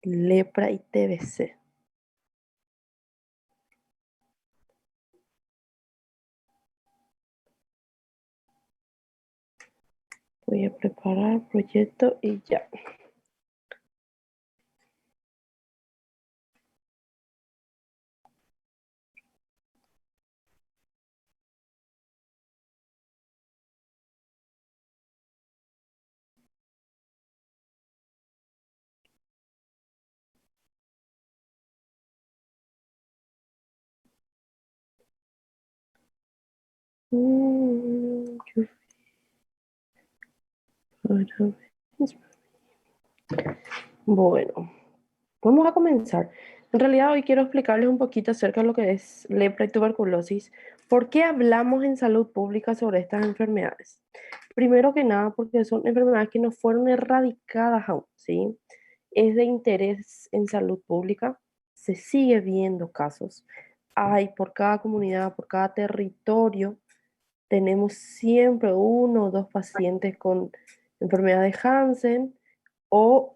lepra y TBC. Voy a preparar el proyecto y ya. Bueno, vamos a comenzar. En realidad hoy quiero explicarles un poquito acerca de lo que es lepra y tuberculosis. ¿Por qué hablamos en salud pública sobre estas enfermedades? Primero que nada, porque son enfermedades que no fueron erradicadas aún, ¿sí? Es de interés en salud pública, se sigue viendo casos. Hay por cada comunidad, por cada territorio, tenemos siempre uno o dos pacientes con enfermedad de Hansen o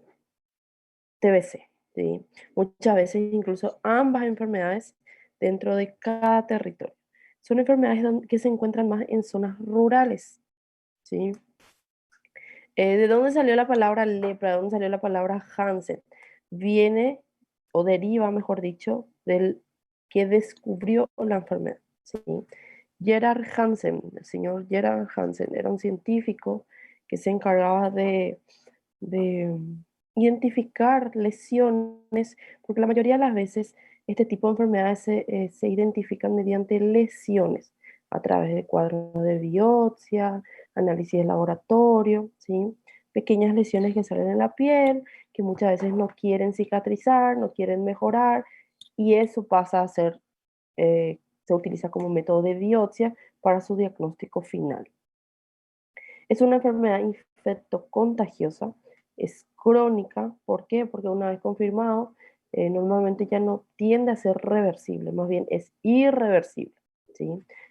TBC, ¿sí? Muchas veces incluso ambas enfermedades dentro de cada territorio. Son enfermedades que se encuentran más en zonas rurales, ¿sí? ¿De dónde salió la palabra lepra? ¿De dónde salió la palabra Hansen? Viene, o deriva, mejor dicho, del que descubrió la enfermedad, ¿sí? Gerard Hansen, el señor Gerard Hansen, era un científico que se encargaba de identificar lesiones, porque la mayoría de las veces este tipo de enfermedades se identifican mediante lesiones a través de cuadros de biopsia, análisis de laboratorio, ¿sí? Pequeñas lesiones que salen en la piel, que muchas veces no quieren cicatrizar, no quieren mejorar, y eso pasa a ser, se utiliza como método de biopsia para su diagnóstico final. Es una enfermedad infectocontagiosa, es crónica. ¿Por qué? Porque una vez confirmado, normalmente ya no tiende a ser reversible, más bien es irreversible, ¿sí?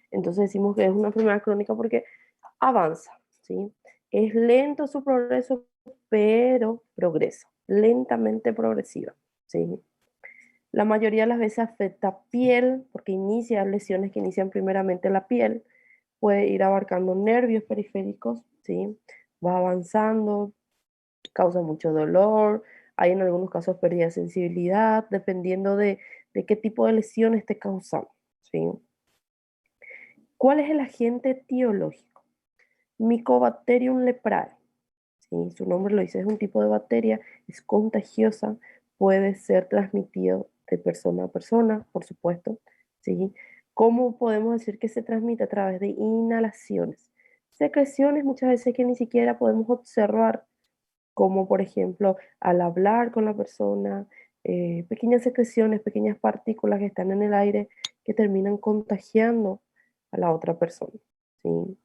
Entonces decimos que es una enfermedad crónica porque avanza, ¿sí? Es lento su progreso, pero progresa, lentamente progresiva, ¿sí? La mayoría de las veces afecta piel, porque inicia lesiones que inician primeramente la piel, puede ir abarcando nervios periféricos, ¿sí? Va avanzando, causa mucho dolor, hay en algunos casos pérdida de sensibilidad, dependiendo de qué tipo de lesión esté causando, ¿sí? ¿Cuál es el agente etiológico? Mycobacterium leprae, ¿sí? Su nombre lo dice, es un tipo de bacteria, es contagiosa, puede ser transmitido de persona a persona, por supuesto, ¿sí? ¿Cómo podemos decir que se transmite? A través de inhalaciones. Secreciones muchas veces que ni siquiera podemos observar, como por ejemplo al hablar con la persona, pequeñas secreciones, pequeñas partículas que están en el aire que terminan contagiando a la otra persona, ¿sí?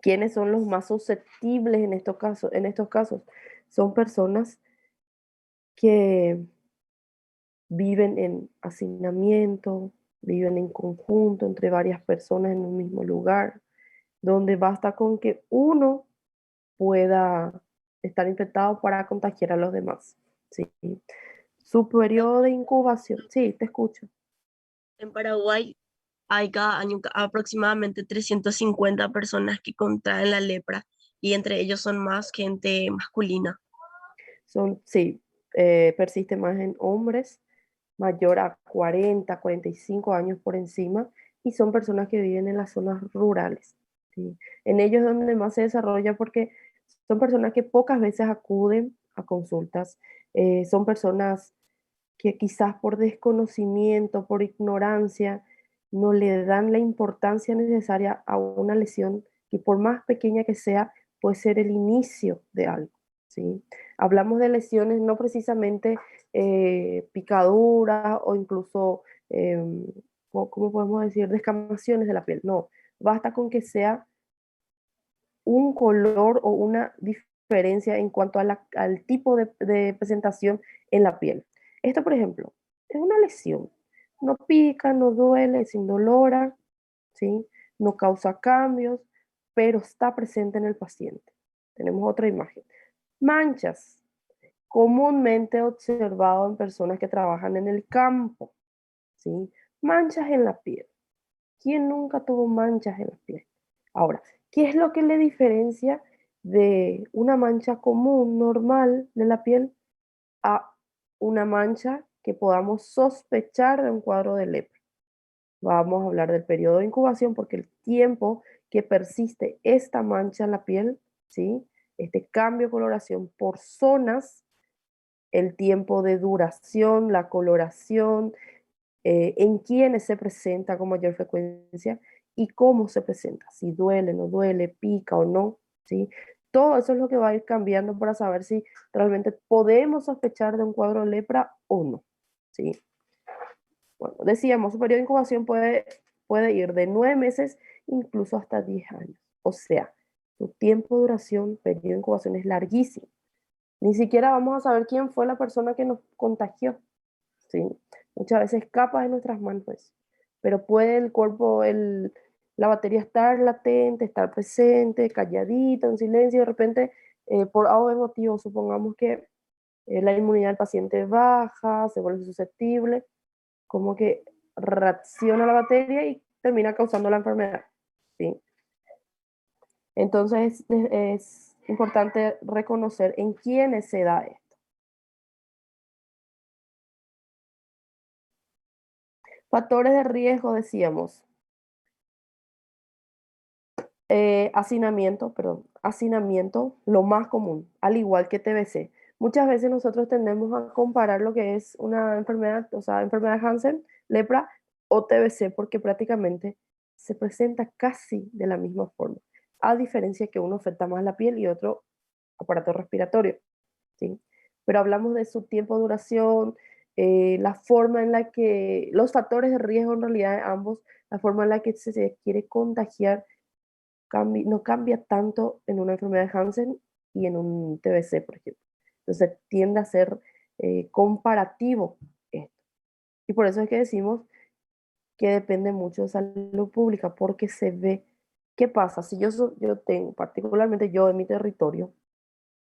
¿Quiénes son los más susceptibles en estos casos? En estos casos son personas que viven en hacinamiento, viven en conjunto entre varias personas en un mismo lugar, donde basta con que uno pueda estar infectado para contagiar a los demás, ¿sí? Su periodo de incubación, sí, te escucho. En Paraguay hay cada año aproximadamente 350 personas que contraen la lepra y entre ellos son más gente masculina. Son, sí, persiste más en hombres mayor a 40, 45 años por encima, y son personas que viven en las zonas rurales, ¿sí? En ellos es donde más se desarrolla porque son personas que pocas veces acuden a consultas, son personas que quizás por desconocimiento, por ignorancia, no le dan la importancia necesaria a una lesión que por más pequeña que sea, puede ser el inicio de algo, ¿sí? Hablamos de lesiones no precisamente picaduras o incluso, ¿cómo podemos decir? Descamaciones de la piel. No, basta con que sea un color o una diferencia en cuanto a al tipo de presentación en la piel. Esto, por ejemplo, es una lesión. No pica, no duele, es indolora, ¿sí? No causa cambios, pero está presente en el paciente. Tenemos otra imagen. Manchas. comúnmente observado en personas que trabajan en el campo, ¿sí? Manchas en la piel. ¿Quién nunca tuvo manchas en la piel? Ahora, ¿qué es lo que le diferencia de una mancha común, normal de la piel a una mancha que podamos sospechar de un cuadro de lepra? Vamos a hablar del periodo de incubación porque el tiempo que persiste esta mancha en la piel, ¿sí? Este cambio de coloración por zonas, el tiempo de duración, la coloración, en quiénes se presenta con mayor frecuencia y cómo se presenta, si duele, no duele, pica o no, ¿sí? Todo eso es lo que va a ir cambiando para saber si realmente podemos sospechar de un cuadro de lepra o no, ¿sí? Bueno, decíamos, su periodo de incubación puede ir de 9 meses incluso hasta 10 años. O sea, su tiempo de duración, periodo de incubación es larguísimo. Ni siquiera vamos a saber quién fue la persona que nos contagió, ¿sí? Muchas veces escapa de nuestras manos, pero puede el cuerpo, la bacteria estar latente, estar presente, calladita, en silencio, y de repente, por algún motivo, supongamos que la inmunidad del paciente baja, se vuelve susceptible, como que reacciona la bacteria y termina causando la enfermedad, ¿sí? Entonces es importante reconocer en quiénes se da esto. Factores de riesgo, decíamos. Hacinamiento, lo más común, al igual que TBC. Muchas veces nosotros tendemos a comparar lo que es una enfermedad, o sea, enfermedad de Hansen, lepra o TBC, porque prácticamente se presenta casi de la misma forma, a diferencia que uno afecta más la piel y otro aparato respiratorio, ¿sí? Pero hablamos de su tiempo de duración, la forma en la que, los factores de riesgo en realidad ambos, la forma en la que se quiere contagiar no cambia tanto en una enfermedad de Hansen y en un TBC, por ejemplo. Entonces tiende a ser comparativo esto. Y por eso es que decimos que depende mucho de salud pública, porque se ve qué pasa. Si yo tengo, particularmente yo en mi territorio,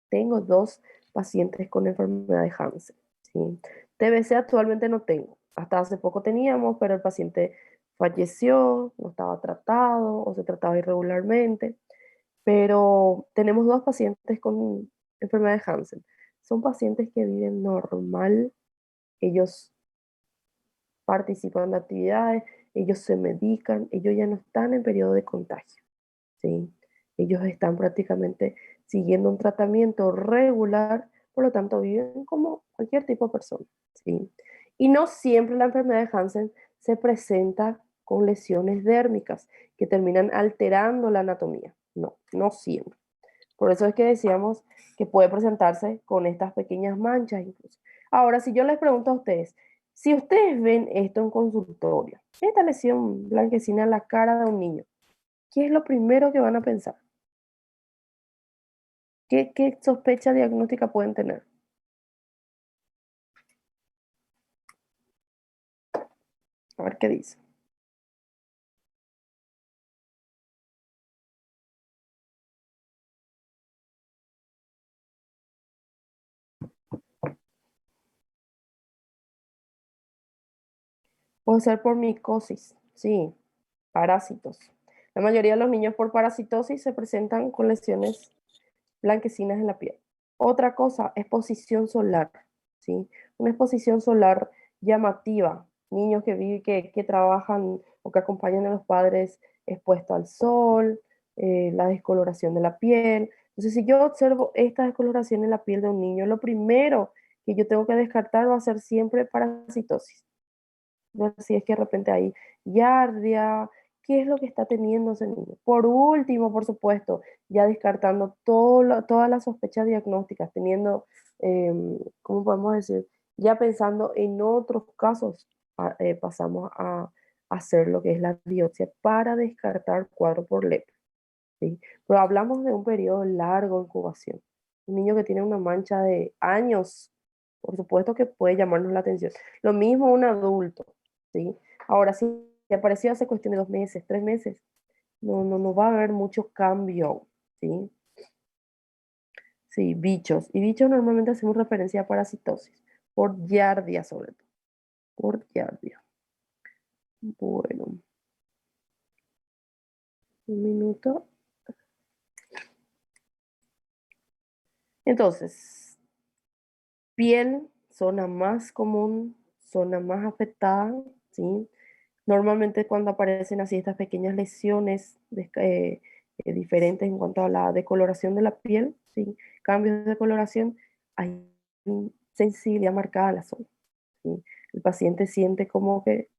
tengo 2 pacientes con enfermedad de Hansen, ¿sí? TBC actualmente no tengo. Hasta hace poco teníamos, pero el paciente falleció, no estaba tratado o se trataba irregularmente. Pero tenemos 2 pacientes con enfermedad de Hansen. Son pacientes que viven normal, ellos participan de actividades, ellos se medican, ellos ya no están en periodo de contagio, ¿sí? Ellos están prácticamente siguiendo un tratamiento regular, por lo tanto viven como cualquier tipo de persona, ¿sí? Y no siempre la enfermedad de Hansen se presenta con lesiones dérmicas que terminan alterando la anatomía. No, no siempre. Por eso es que decíamos que puede presentarse con estas pequeñas manchas incluso. Ahora, si yo les pregunto a ustedes, si ustedes ven esto en consultorio, esta lesión blanquecina en la cara de un niño, ¿qué es lo primero que van a pensar? ¿Qué sospecha diagnóstica pueden tener? A ver qué dice. Puede ser por micosis, sí, parásitos. La mayoría de los niños por parasitosis se presentan con lesiones blanquecinas en la piel. Otra cosa, exposición solar, ¿sí? Una exposición solar llamativa. Niños que trabajan o que acompañan a los padres expuestos al sol, la descoloración de la piel. Entonces, si yo observo esta descoloración en la piel de un niño, lo primero que yo tengo que descartar va a ser siempre parasitosis. Ver si es que de repente hay yardia, qué es lo que está teniendo ese niño. Por último, por supuesto, ya descartando todas las sospechas diagnósticas, teniendo, ¿cómo podemos decir? Ya pensando en otros casos, pasamos a hacer lo que es la biopsia para descartar cuadro por lepra, ¿sí? Pero hablamos de un periodo largo de incubación. Un niño que tiene una mancha de años, por supuesto que puede llamarnos la atención. Lo mismo un adulto, ¿sí? Ahora, si apareció hace cuestión de 2 meses, 3 meses, no va a haber mucho cambio, ¿sí? Sí, bichos. Y bichos normalmente hacemos referencia a parasitosis, por giardia sobre todo, por giardia. Bueno, un minuto. Entonces, piel, zona más común, zona más afectada, ¿sí? Normalmente cuando aparecen así estas pequeñas lesiones diferentes en cuanto a la decoloración de la piel, ¿sí? Cambios de coloración, hay sensibilidad marcada a la zona, ¿sí? El paciente siente como que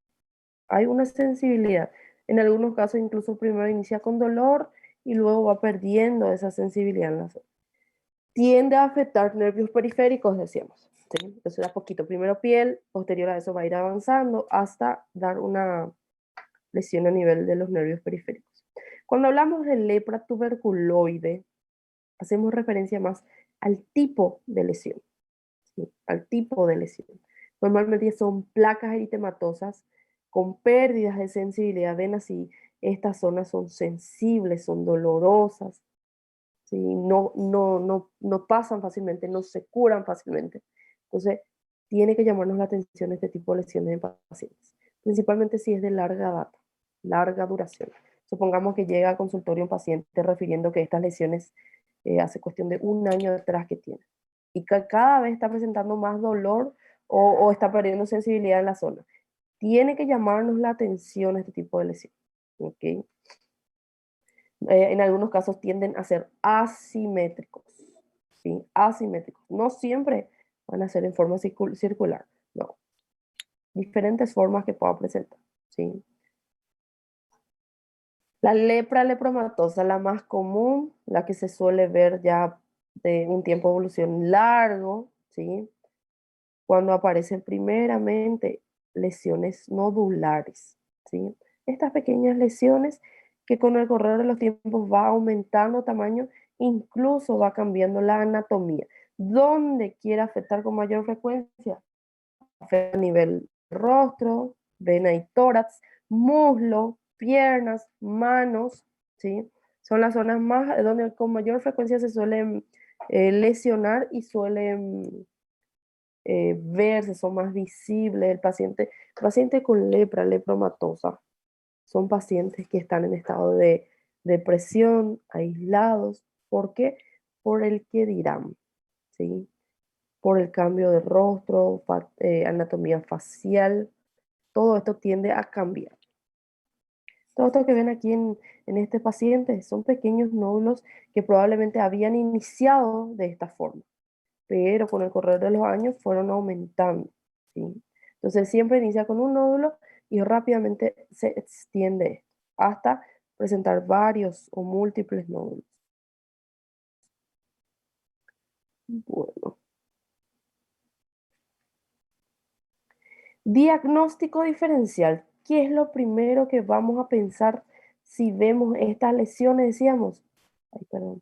hay una sensibilidad. En algunos casos incluso primero inicia con dolor y luego va perdiendo esa sensibilidad en la zona. Tiende a afectar nervios periféricos, decíamos. ¿Sí? Entonces, a poquito, primero piel, posterior a eso va a ir avanzando hasta dar una lesión a nivel de los nervios periféricos. Cuando hablamos de lepra tuberculoide, hacemos referencia más al tipo de lesión, ¿sí? Al tipo de lesión. Normalmente son placas eritematosas con pérdidas de sensibilidad. Ven así, estas zonas son sensibles, son dolorosas, ¿sí? No pasan fácilmente, no se curan fácilmente. Entonces, tiene que llamarnos la atención este tipo de lesiones en pacientes, principalmente si es de larga data, larga duración. Supongamos que llega a consultorio un paciente refiriendo que estas lesiones hace cuestión de un año atrás que tiene y que cada vez está presentando más dolor o está perdiendo sensibilidad en la zona. Tiene que llamarnos la atención este tipo de lesión. ¿Okay? En algunos casos tienden a ser asimétricos, ¿sí? Asimétricos. No siempre van a ser en forma circular, no. Diferentes formas que pueda presentar, ¿sí? La lepra lepromatosa, la más común, la que se suele ver ya de un tiempo de evolución largo, ¿sí? Cuando aparecen primeramente lesiones nodulares, ¿sí? Estas pequeñas lesiones que con el correr de los tiempos va aumentando tamaño, incluso va cambiando la anatomía. ¿Dónde quiere afectar con mayor frecuencia? Afecta a nivel rostro, vena y tórax, muslo, piernas, manos, ¿sí? Son las zonas más donde con mayor frecuencia se suelen lesionar y suelen verse, son más visibles. El paciente con lepra, lepromatosa, son pacientes que están en estado de depresión, aislados. ¿Por qué? Por el que dirán, ¿sí? Por el cambio de rostro, anatomía facial, todo esto tiende a cambiar. Todo esto que ven aquí en este paciente son pequeños nódulos que probablemente habían iniciado de esta forma, pero con el correr de los años fueron aumentando, ¿sí? Entonces siempre inicia con un nódulo y rápidamente se extiende hasta presentar varios o múltiples nódulos. Bueno, diagnóstico diferencial. ¿Qué es lo primero que vamos a pensar si vemos estas lesiones? Decíamos, ay, perdón,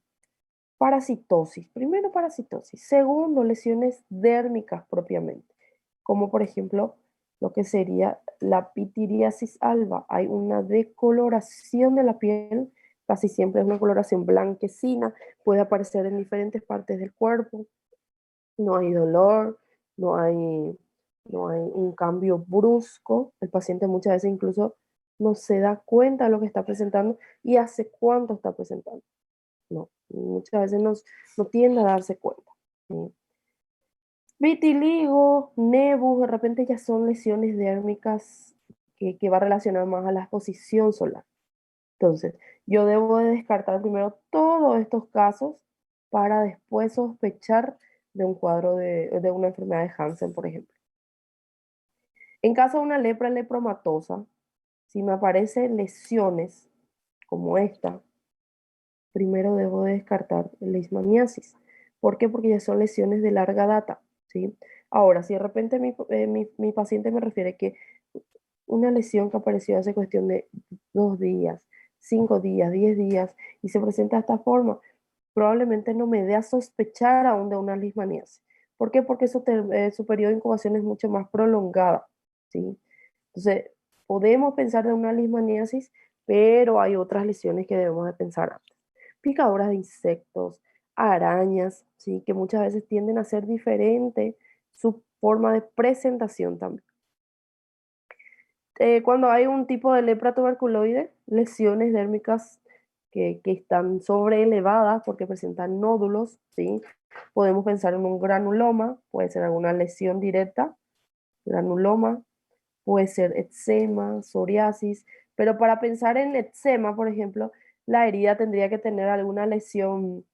parasitosis. Primero, parasitosis. Segundo, lesiones dérmicas propiamente, como por ejemplo lo que sería la pitiriasis alba. Hay una decoloración de la piel, casi siempre es una coloración blanquecina, puede aparecer en diferentes partes del cuerpo. No hay dolor, no hay, no hay un cambio brusco. El paciente muchas veces incluso no se da cuenta de lo que está presentando y hace cuánto está presentando. No, muchas veces no tiende a darse cuenta. ¿Sí? Vitiligo, nebus, de repente ya son lesiones dérmicas que va relacionado más a la exposición solar. Entonces, yo debo de descartar primero todos estos casos para después sospechar de un cuadro de una enfermedad de Hansen, por ejemplo. En caso de una lepra lepromatosa, si me aparecen lesiones como esta, primero debo de descartar la leishmaniasis. ¿Por qué? Porque ya son lesiones de larga data, ¿sí? Ahora, si de repente mi paciente me refiere que una lesión que apareció hace cuestión de 2 días, 5 días, 10 días, y se presenta de esta forma, probablemente no me dé a sospechar aún de una leishmaniasis. ¿Por qué? Porque su periodo de incubación es mucho más prolongada, ¿sí? Entonces, podemos pensar de una leishmaniasis, pero hay otras lesiones que debemos de pensar antes. Picaduras de insectos, arañas, ¿sí? Que muchas veces tienden a ser diferente su forma de presentación también. Cuando hay un tipo de lepra tuberculoide, lesiones dérmicas que están sobreelevadas porque presentan nódulos, ¿sí? Podemos pensar en un granuloma, puede ser alguna lesión directa, granuloma, puede ser eczema, psoriasis, pero para pensar en eczema, por ejemplo, la herida tendría que tener alguna lesión,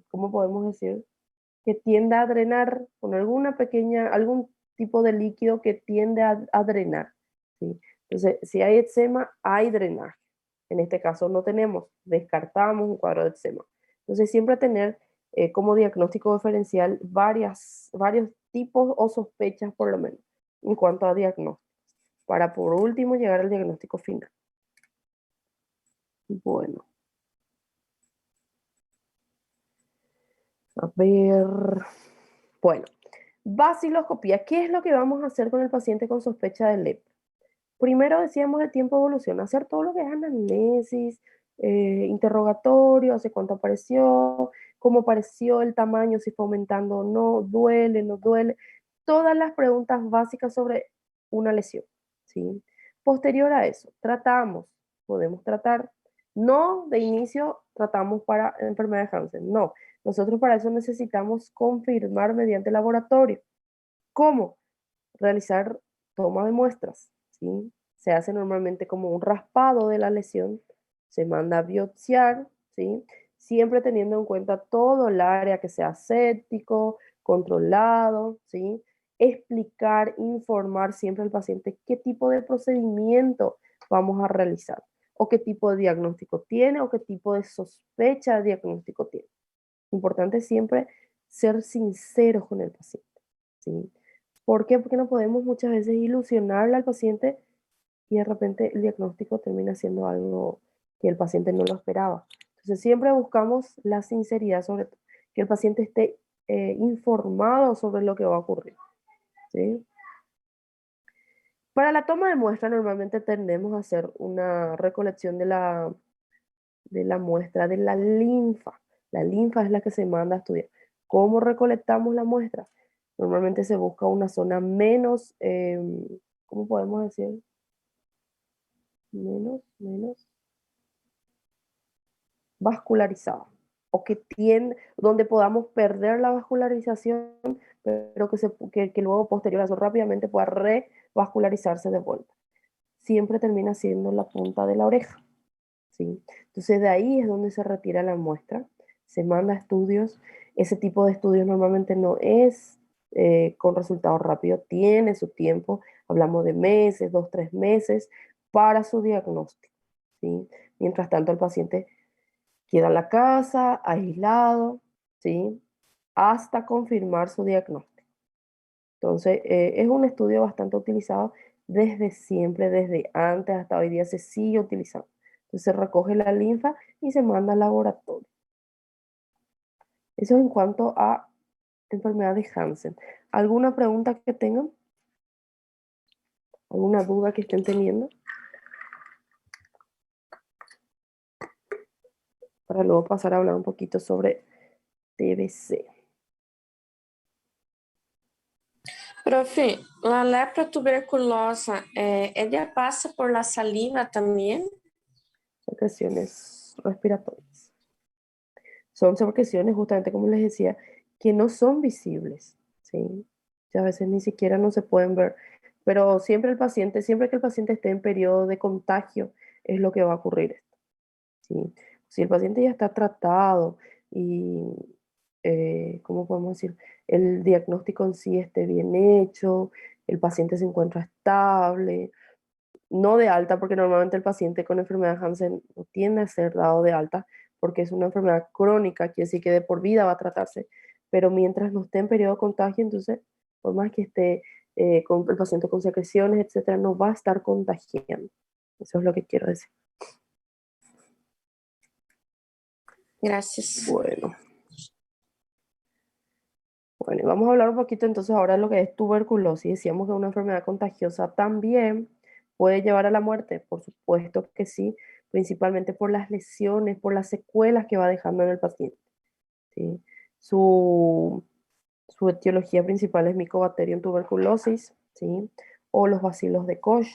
¿cómo podemos decir? Que tienda a drenar con alguna pequeña, algún tipo de líquido que tiende a drenar, ¿sí? Entonces, si hay eczema, hay drenaje. En este caso no tenemos, descartamos un cuadro de eczema. Entonces, siempre tener como diagnóstico diferencial varios tipos o sospechas por lo menos en cuanto a diagnóstico, para por último llegar al diagnóstico final. Bueno, a ver, bueno, vaciloscopía. ¿Qué es lo que vamos a hacer con el paciente con sospecha de lepra? Primero decíamos el tiempo de evolución, hacer todo lo que es anamnesis, interrogatorio, hace cuánto apareció, cómo apareció, el tamaño, si fue aumentando o no, duele, no duele, todas las preguntas básicas sobre una lesión, ¿sí? Posterior a eso, podemos tratar, no de inicio tratamos para enfermedad de Hansen, no, nosotros para eso necesitamos confirmar mediante laboratorio. ¿Cómo? Realizar toma de muestras, ¿sí? Se hace normalmente como un raspado de la lesión, se manda a biopsiar, ¿sí? Siempre teniendo en cuenta todo el área que sea séptico, controlado, ¿sí? Explicar, informar siempre al paciente qué tipo de procedimiento vamos a realizar, o qué tipo de diagnóstico tiene, o qué tipo de sospecha de diagnóstico tiene. Importante siempre ser sinceros con el paciente, ¿sí? ¿Por qué? Porque no podemos muchas veces ilusionarle al paciente y de repente el diagnóstico termina siendo algo que el paciente no lo esperaba. Entonces siempre buscamos la sinceridad, sobre todo, que el paciente esté informado sobre lo que va a ocurrir, ¿sí? Para la toma de muestra normalmente tendemos a hacer una recolección de la muestra de la linfa. La linfa es la que se manda a estudiar. ¿Cómo recolectamos la muestra? Normalmente se busca una zona menos, ¿cómo podemos decir? Menos vascularizada. O que tiende, donde podamos perder la vascularización, pero que luego posterior a eso rápidamente pueda revascularizarse de vuelta. Siempre termina siendo la punta de la oreja, ¿sí? Entonces de ahí es donde se retira la muestra, se manda a estudios. Ese tipo de estudios normalmente no es con resultados rápidos, tiene su tiempo, hablamos de meses, 2, 3 meses para su diagnóstico, ¿sí? Mientras tanto el paciente queda en la casa, aislado, ¿sí? Hasta confirmar su diagnóstico. Entonces, es un estudio bastante utilizado desde siempre, desde antes hasta hoy día se sigue utilizando. Entonces se recoge la linfa y se manda al laboratorio. Eso en cuanto a enfermedad de Hansen. ¿Alguna pregunta que tengan? ¿Alguna duda que estén teniendo? Para luego pasar a hablar un poquito sobre TBC. Profe, la lepra tuberculosa, ¿ella pasa por la saliva también? Secreciones respiratorias. Son secreciones, justamente como les decía, que no son visibles, ¿sí? Que a veces ni siquiera no se pueden ver, pero siempre que el paciente esté en periodo de contagio, es lo que va a ocurrir esto, ¿sí? Si el paciente ya está tratado y, ¿cómo podemos decir? El diagnóstico en sí esté bien hecho, el paciente se encuentra estable, no de alta, porque normalmente el paciente con enfermedad Hansen no tiende a ser dado de alta, porque es una enfermedad crónica, quiere decir que de por vida va a tratarse, pero mientras no esté en periodo de contagio, entonces, por más que esté con el paciente con secreciones, etcétera, no va a estar contagiando. Eso es lo que quiero decir. Gracias. Bueno, vamos a hablar un poquito entonces ahora de lo que es tuberculosis. Decíamos que una enfermedad contagiosa también puede llevar a la muerte, por supuesto que sí, principalmente por las lesiones, por las secuelas que va dejando en el paciente. ¿sí? Su, su etiología principal es Mycobacterium tuberculosis, ¿sí? O los bacilos de Koch,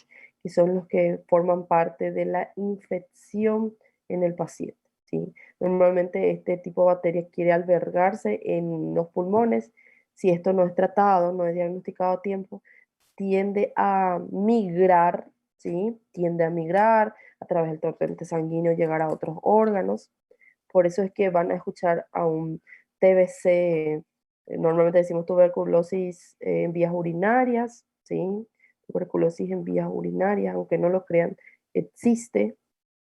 que son los que forman parte de la infección en el paciente, ¿sí? Normalmente este tipo de bacterias quiere albergarse en los pulmones. Si esto no es tratado, no es diagnosticado a tiempo, tiende a migrar, ¿sí? Tiende a migrar a través del torrente sanguíneo, llegar a otros órganos. Por eso es que van a escuchar a un TBC, normalmente decimos tuberculosis en vías urinarias, ¿sí? Tuberculosis en vías urinarias, aunque no lo crean, existe,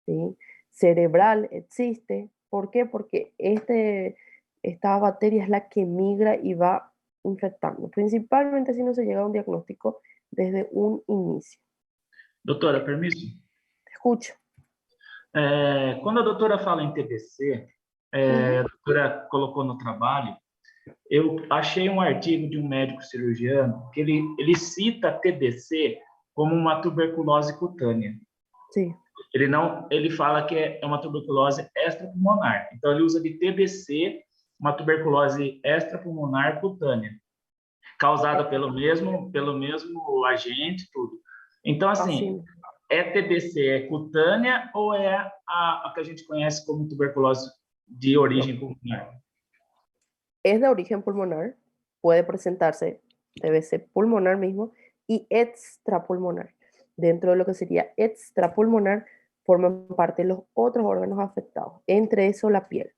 ¿sí? Cerebral existe. ¿Por qué? Porque esta bacteria es la que migra y va infectando, principalmente si no se llega a un diagnóstico desde un inicio. Doutora, permisso? Te escucho. Quando a doutora fala em TBC, a doutora colocou no trabalho, eu achei um artigo de um médico cirurgiano que ele cita TBC como uma tuberculose cutânea. Sí. Ele fala que é uma tuberculose extrapulmonar. Então ele usa de TBC, uma tuberculose extrapulmonar cutânea, causada pelo mesmo agente, tudo. Então assim, TBC é cutânea ou é a que a gente conhece como tuberculose de origem pulmonar? Es de origen pulmonar, puede presentarse TBC pulmonar mismo y extrapulmonar. Dentro de lo que sería extrapulmonar forman parte los otros órganos afectados, entre eso la piel,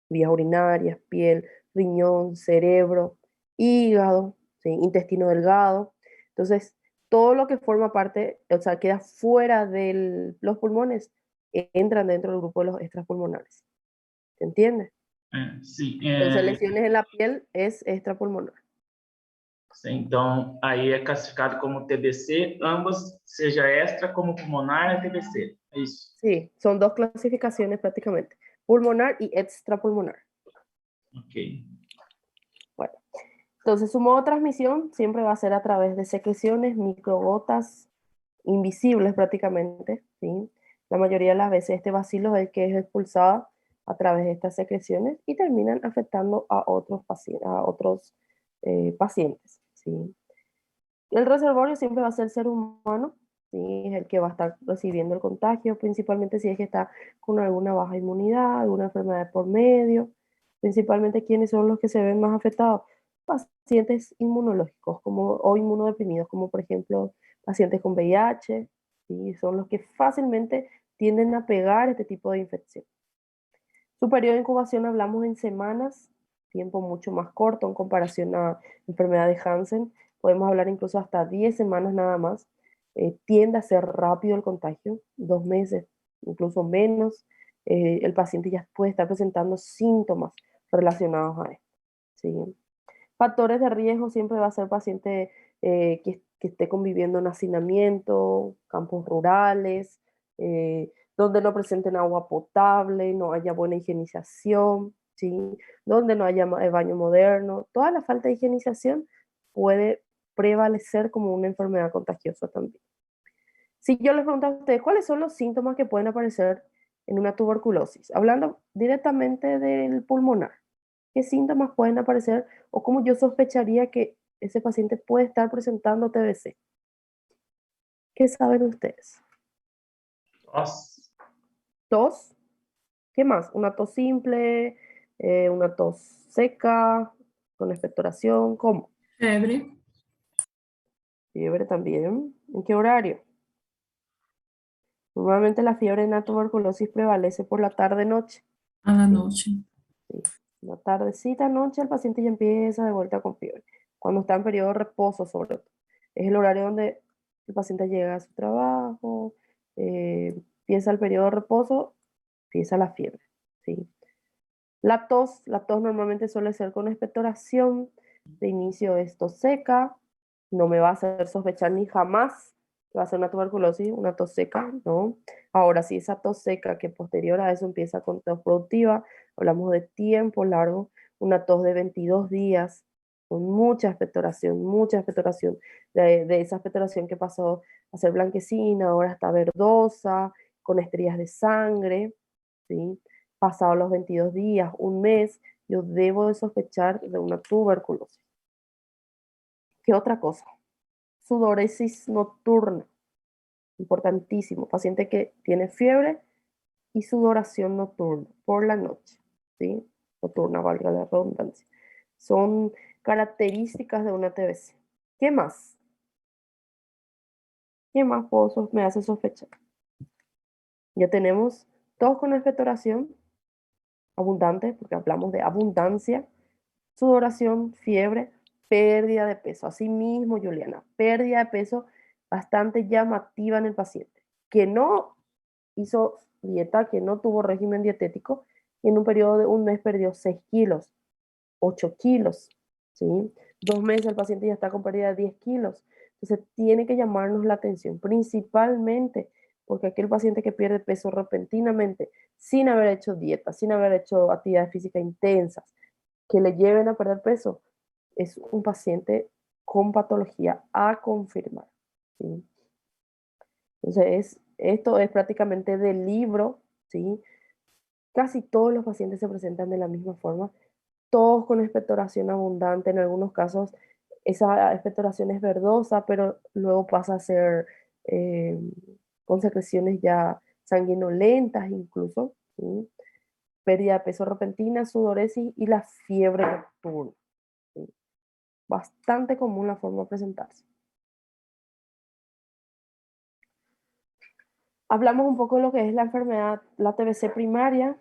vías urinarias, piel, riñón, cerebro, hígado, ¿sí? Intestino delgado. Entonces, todo lo que forma parte, o sea, queda fuera de los pulmones, entran dentro del grupo de los extrapulmonares. ¿Se entiende? Sim. Entonces, lesiones en la piel es extrapulmonar. Então, aí é classificado como TBC, ambas, seja extra como pulmonar, é TBC. É isso? Sí, son dos clasificaciones prácticamente, pulmonar y extrapulmonar. Ok. Bueno, entonces su modo de transmisión siempre va a ser a través de secreciones, microgotas invisibles prácticamente, ¿sí? La mayoría de las veces este bacilo es el que es expulsado a través de estas secreciones y terminan afectando a otros pacientes, ¿sí? El reservorio siempre va a ser el ser humano, ¿sí? Es el que va a estar recibiendo el contagio, principalmente si es que está con alguna baja inmunidad, alguna enfermedad por medio. Principalmente, ¿quiénes son los que se ven más afectados? Pacientes inmunológicos o inmunodeprimidos, como por ejemplo pacientes con VIH, ¿sí? Son los que fácilmente tienden a pegar este tipo de infección. Su periodo de incubación hablamos en semanas, tiempo mucho más corto en comparación a enfermedad de Hansen. Podemos hablar incluso hasta 10 semanas nada más. Tiende a ser rápido el contagio, 2 meses, incluso menos. El paciente ya puede estar presentando síntomas relacionados a esto, ¿sí? Factores de riesgo siempre va a ser paciente que esté conviviendo en hacinamiento, campos rurales, donde no presenten agua potable, no haya buena higienización, ¿sí? Donde no haya baño moderno. Toda la falta de higienización puede prevalecer como una enfermedad contagiosa también. Si yo les pregunto a ustedes, ¿cuáles son los síntomas que pueden aparecer en una tuberculosis? Hablando directamente del pulmonar, ¿qué síntomas pueden aparecer o cómo yo sospecharía que ese paciente puede estar presentando TBC? ¿Qué saben ustedes? Tos. ¿Qué más? Una tos simple, una tos seca, con expectoración, ¿cómo? Febre. Fiebre también. ¿En qué horario? Normalmente la fiebre en la tuberculosis prevalece por la tarde-noche. A la noche. Sí. La tardecita, noche, el paciente ya empieza de vuelta con fiebre. Cuando está en periodo de reposo, sobre todo. Es el horario donde el paciente llega a su trabajo, empieza el periodo de reposo, empieza la fiebre, ¿sí? La tos normalmente suele ser con expectoración. De inicio es tos seca, no me va a hacer sospechar ni jamás que va a ser una tuberculosis, una tos seca, ¿no? Ahora, si esa tos seca que posterior a eso empieza con tos productiva, hablamos de tiempo largo, una tos de 22 días, con mucha expectoración, de esa expectoración que pasó a ser blanquecina, ahora está verdosa, con estrías de sangre, ¿sí? Pasados los 22 días, un mes, yo debo de sospechar de una tuberculosis. ¿Qué otra cosa? Sudoresis nocturna, importantísimo. Paciente que tiene fiebre y sudoración nocturna por la noche, ¿sí? Nocturna, valga la redundancia. Son características de una TBC. ¿Qué más? ¿Qué más me hace sospechar? Ya tenemos tos con expectoración abundante, porque hablamos de abundancia, sudoración, fiebre, pérdida de peso. Asimismo, Juliana, pérdida de peso bastante llamativa en el paciente, que no hizo dieta, que no tuvo régimen dietético, y en un periodo de un mes perdió 6 kilos, 8 kilos, ¿sí? 2 meses el paciente ya está con pérdida de 10 kilos. Entonces tiene que llamarnos la atención, principalmente porque aquel paciente que pierde peso repentinamente, sin haber hecho dieta, sin haber hecho actividades físicas intensas, que le lleven a perder peso, es un paciente con patología a confirmar, ¿sí? Entonces, esto es prácticamente del libro, ¿sí? Casi todos los pacientes se presentan de la misma forma, todos con expectoración abundante, en algunos casos esa expectoración es verdosa, pero luego pasa a ser eh, con secreciones ya sanguinolentas incluso, ¿sí? Pérdida de peso repentina, sudoresis y la fiebre nocturna, ¿sí? Bastante común la forma de presentarse. Hablamos un poco de lo que es la enfermedad, la TBC primaria,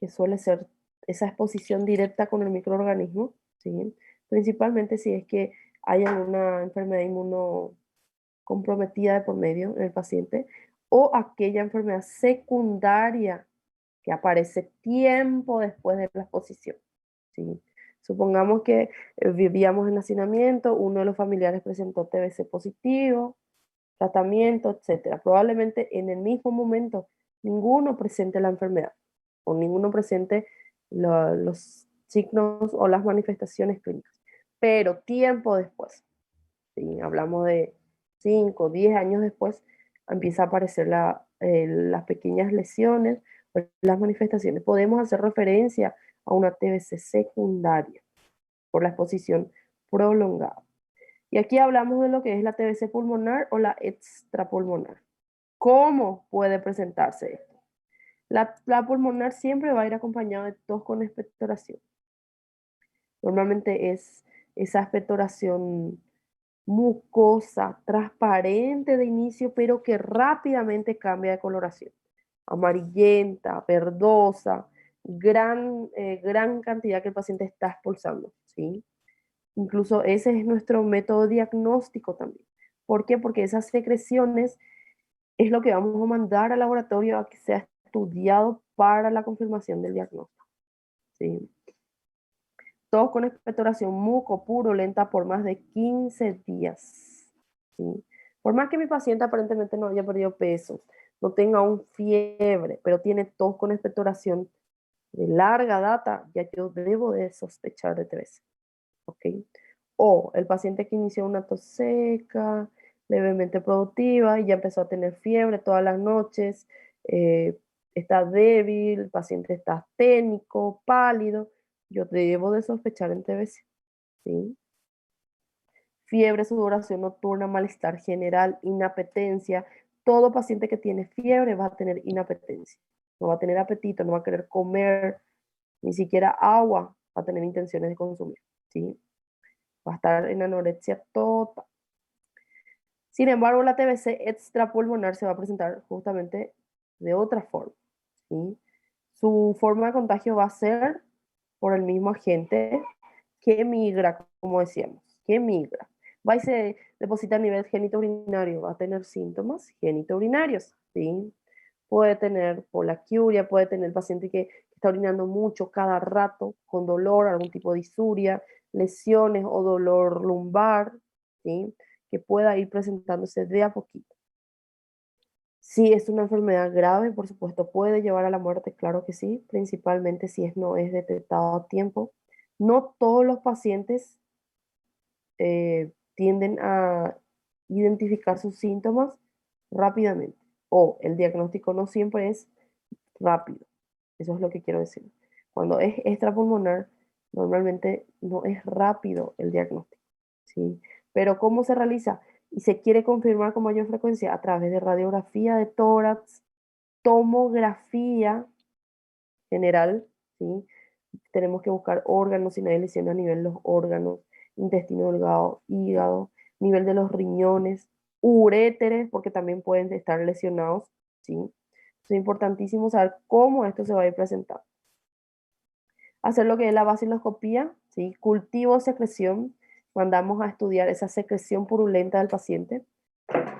que suele ser esa exposición directa con el microorganismo, ¿sí? Principalmente si es que hay alguna enfermedad inmunocomprometida de por medio en el paciente, o aquella enfermedad secundaria que aparece tiempo después de la exposición, ¿sí? Supongamos que vivíamos en hacinamiento, uno de los familiares presentó TBC positivo, tratamiento, etcétera. Probablemente en el mismo momento ninguno presente la enfermedad o ninguno presente los signos o las manifestaciones clínicas. Pero tiempo después, ¿sí? Hablamos de 5, o 10 años después, empieza a aparecer las pequeñas lesiones, las manifestaciones. Podemos hacer referencia a una TBC secundaria por la exposición prolongada. Y aquí hablamos de lo que es la TBC pulmonar o la extrapulmonar. ¿Cómo puede presentarse esto? La pulmonar siempre va a ir acompañada de tos con expectoración. Normalmente es esa expectoración mucosa, transparente de inicio, pero que rápidamente cambia de coloración. Amarillenta, verdosa, gran cantidad que el paciente está expulsando, ¿sí? Incluso ese es nuestro método diagnóstico también. ¿Por qué? Porque esas secreciones es lo que vamos a mandar al laboratorio a que sea estudiado para la confirmación del diagnóstico, ¿sí? Todos con expectoración mucopurulenta por más de 15 días, ¿sí? Por más que mi paciente aparentemente no haya perdido peso, no tenga aún fiebre, pero tiene tos con expectoración de larga data, ya yo debo de sospechar de TBC, ¿ok? O el paciente que inició una tos seca, levemente productiva y ya empezó a tener fiebre todas las noches, está débil, el paciente está asténico, pálido, yo debo de sospechar en TBC, ¿sí? Fiebre, sudoración nocturna, malestar general, inapetencia. Todo paciente que tiene fiebre va a tener inapetencia. No va a tener apetito, no va a querer comer, ni siquiera agua, va a tener intenciones de consumir, ¿sí? Va a estar en anorexia total. Sin embargo, la TBC extrapulmonar se va a presentar justamente de otra forma, ¿sí? Su forma de contagio va a ser por el mismo agente que migra, como decíamos, que migra. Va y se deposita a nivel genitourinario, va a tener síntomas genitourinarios, ¿sí? Puede tener polaquiuria, puede tener el paciente que está orinando mucho cada rato, con dolor, algún tipo de disuria, lesiones o dolor lumbar, ¿sí? Que pueda ir presentándose de a poquito. Si es una enfermedad grave, por supuesto, puede llevar a la muerte, claro que sí, principalmente si no es detectado a tiempo. No todos los pacientes tienden a identificar sus síntomas rápidamente, o el diagnóstico no siempre es rápido. Eso es lo que quiero decir. Cuando es extrapulmonar, Normalmente no es rápido el diagnóstico, ¿sí? Pero ¿cómo se realiza? Y se quiere confirmar con mayor frecuencia a través de radiografía de tórax, tomografía general, ¿sí? Tenemos que buscar órganos, si no hay lesión a nivel de los órganos, intestino delgado, hígado, nivel de los riñones, uréteres, porque también pueden estar lesionados, ¿sí? Es importantísimo saber cómo esto se va a ir presentando. Hacer lo que es la vaciloscopía, ¿sí? Cultivo, secreción, mandamos a estudiar esa secreción purulenta del paciente,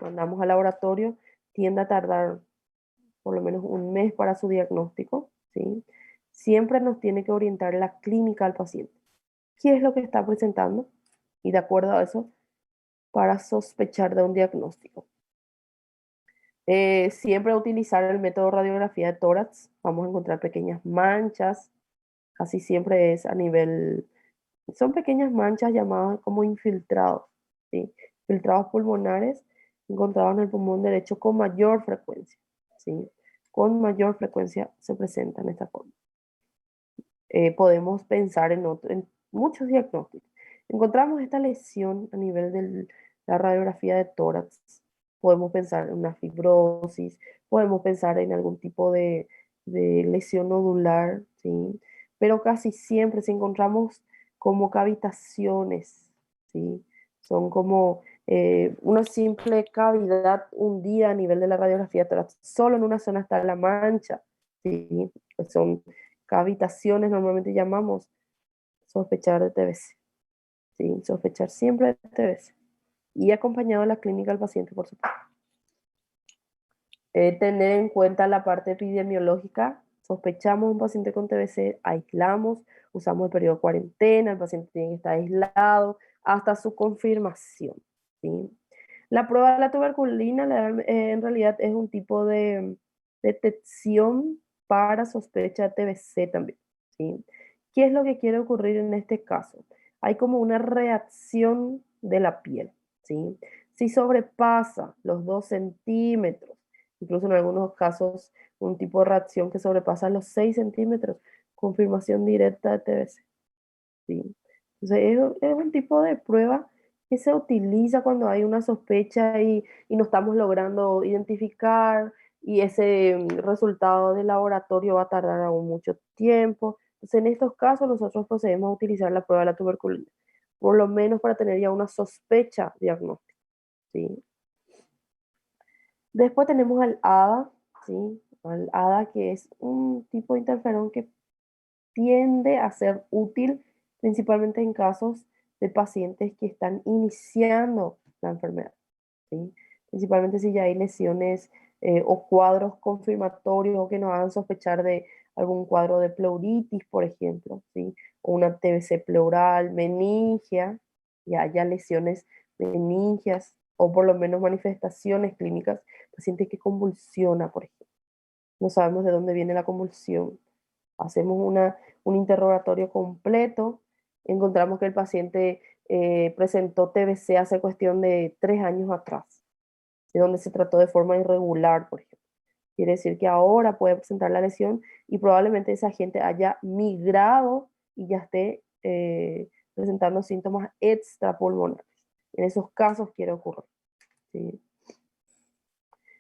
mandamos al laboratorio, tiende a tardar por lo menos un mes para su diagnóstico, ¿sí? Siempre nos tiene que orientar la clínica al paciente. ¿Qué es lo que está presentando? Y de acuerdo a eso, para sospechar de un diagnóstico. Siempre utilizar el método de radiografía de tórax. Vamos a encontrar pequeñas manchas. Casi siempre es a nivel... Son pequeñas manchas llamadas como infiltrados, ¿sí? Infiltrados pulmonares encontrados en el pulmón derecho con mayor frecuencia, ¿sí? Con mayor frecuencia se presentan de esta forma. Podemos pensar en muchos diagnósticos. Encontramos esta lesión a nivel de la radiografía de tórax. Podemos pensar en una fibrosis, podemos pensar en algún tipo de lesión nodular, ¿sí? Pero casi siempre si encontramos como cavitaciones, ¿sí? Son como una simple cavidad hundida a nivel de la radiografía de tórax. Solo en una zona está la mancha, ¿sí? Pues son cavitaciones, normalmente llamamos sospechar de TBC, ¿sí? Sospechar siempre de TBC. Y acompañado de la clínica del paciente, por supuesto. Tener en cuenta la parte epidemiológica. Sospechamos un paciente con TBC, aislamos, usamos el periodo de cuarentena, el paciente tiene que estar aislado hasta su confirmación, ¿sí? La prueba de la tuberculina en realidad es un tipo de detección para sospecha de TBC también, ¿sí? ¿Qué es lo que quiere ocurrir en este caso? Hay como una reacción de la piel, ¿sí? Si sobrepasa los 2 centímetros, incluso en algunos casos un tipo de reacción que sobrepasa los 6 centímetros, confirmación directa de TBC, ¿sí? Entonces es un tipo de prueba que se utiliza cuando hay una sospecha y no estamos logrando identificar y ese resultado del laboratorio va a tardar aún mucho tiempo. Entonces en estos casos nosotros procedemos a utilizar la prueba de la tuberculina, por lo menos para tener ya una sospecha diagnóstica, ¿sí? Después tenemos al ADA, ¿sí? Al ADA, que es un tipo de interferón que tiende a ser útil principalmente en casos de pacientes que están iniciando la enfermedad, ¿sí? Principalmente si ya hay lesiones o cuadros confirmatorios o que nos hagan sospechar de algún cuadro de pleuritis, por ejemplo, ¿sí? O una TBC pleural, meningia, ya haya lesiones meningias o por lo menos manifestaciones clínicas, paciente que convulsiona, por ejemplo. No sabemos de dónde viene la convulsión. Hacemos un interrogatorio completo, encontramos que el paciente presentó TBC hace cuestión de 3 años atrás, de donde se trató de forma irregular, por ejemplo. Quiere decir que ahora puede presentar la lesión y probablemente esa gente haya migrado y ya esté presentando síntomas extrapulmonares. En esos casos quiere ocurrir, ¿sí?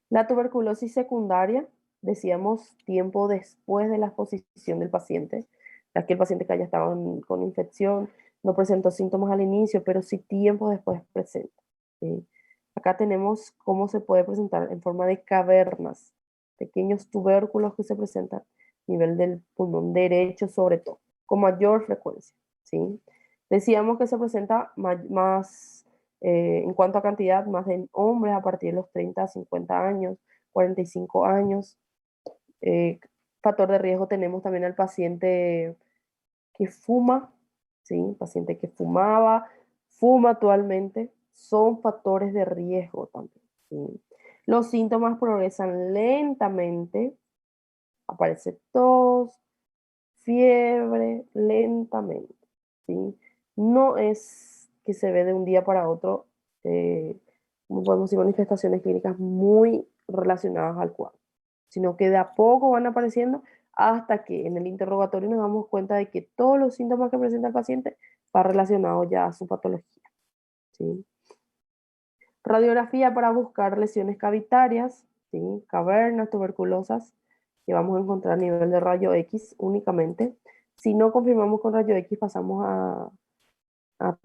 La tuberculosis secundaria, decíamos, tiempo después de la exposición del paciente, aquel paciente que ya estaba con infección, no presentó síntomas al inicio, pero sí tiempo después presenta, ¿sí? Acá tenemos cómo se puede presentar en forma de cavernas, pequeños tubérculos que se presentan a nivel del pulmón derecho sobre todo, con mayor frecuencia, ¿sí? Decíamos que se presenta más en cuanto a cantidad, más en hombres a partir de los 30, 50 años, 45 años. Eh, Factor de riesgo tenemos también al paciente que fuma, ¿sí? Paciente que fumaba, fuma actualmente, son factores de riesgo también, ¿sí? Los síntomas progresan lentamente, aparece tos, fiebre, lentamente, ¿sí? No es que se ve de un día para otro, como podemos decir, manifestaciones clínicas muy relacionadas al cuadro, sino que de a poco van apareciendo hasta que en el interrogatorio nos damos cuenta de que todos los síntomas que presenta el paciente va relacionado ya a su patología. ¿Sí? Radiografía para buscar lesiones cavitarias, ¿sí? Cavernas tuberculosas, que vamos a encontrar a nivel de rayo X únicamente. Si no confirmamos con rayo X, pasamos a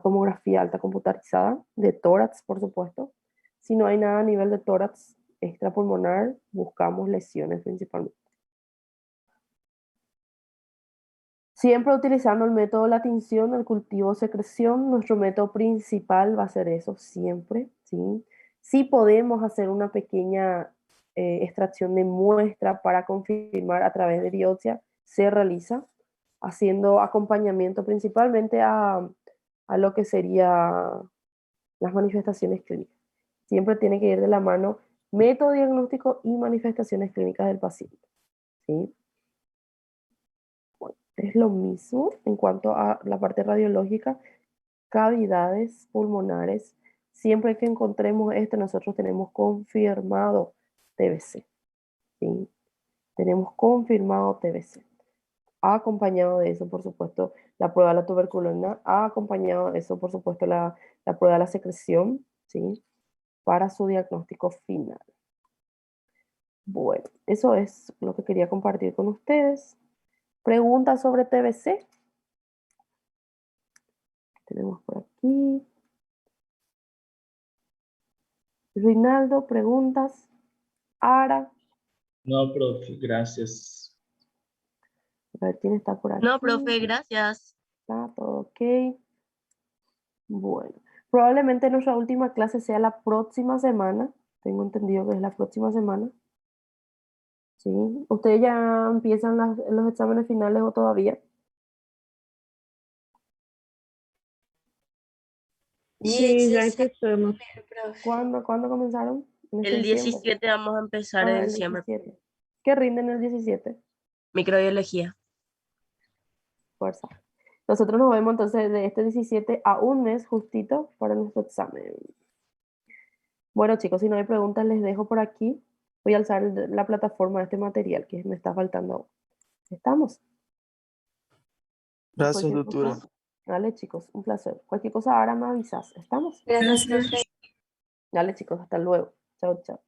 tomografía alta computarizada, de tórax, por supuesto. Si no hay nada a nivel de tórax extrapulmonar, buscamos lesiones principalmente. Siempre utilizando el método de la tinción, el cultivo-secreción, nuestro método principal va a ser eso, siempre, ¿sí? Sí podemos hacer una pequeña extracción de muestra para confirmar a través de biopsia, se realiza, haciendo acompañamiento principalmente a lo que sería las manifestaciones clínicas. Siempre tiene que ir de la mano método diagnóstico y manifestaciones clínicas del paciente, ¿sí? Bueno, es lo mismo en cuanto a la parte radiológica, cavidades pulmonares. Siempre que encontremos esto, nosotros tenemos confirmado TBC, ¿sí? Tenemos confirmado TBC. Ha acompañado de eso, por supuesto, la prueba de la tuberculina, ha acompañado de eso, por supuesto, la prueba de la secreción, ¿sí? Para su diagnóstico final. Bueno, eso es lo que quería compartir con ustedes. ¿Preguntas sobre TBC? Tenemos por aquí. Rinaldo, preguntas. Ara, No, profe, gracias. a ver quién está por aquí. No, profe, gracias. Está todo ok. Bueno, probablemente nuestra última clase sea la próxima semana. Tengo entendido que es la próxima semana. ¿Sí? ¿Ustedes ya empiezan los exámenes finales o todavía? Sí, ya empezamos. ¿Cuándo comenzaron? En este El diciembre. 17 vamos a empezar en El diciembre. 17. ¿Qué rinden el 17? Microbiología. Fuerza. Nosotros nos vemos entonces de este 17 a un mes justito para nuestro examen. Bueno, chicos, si no hay preguntas, les dejo por aquí. Voy a alzar la plataforma de este material que me está faltando. ¿Estamos? Gracias, Cualquier doctora. cosa. Dale, chicos, un placer. Cualquier cosa ahora me avisas. ¿Estamos? Gracias, profe. Dale, chicos, hasta luego. Chao, chao.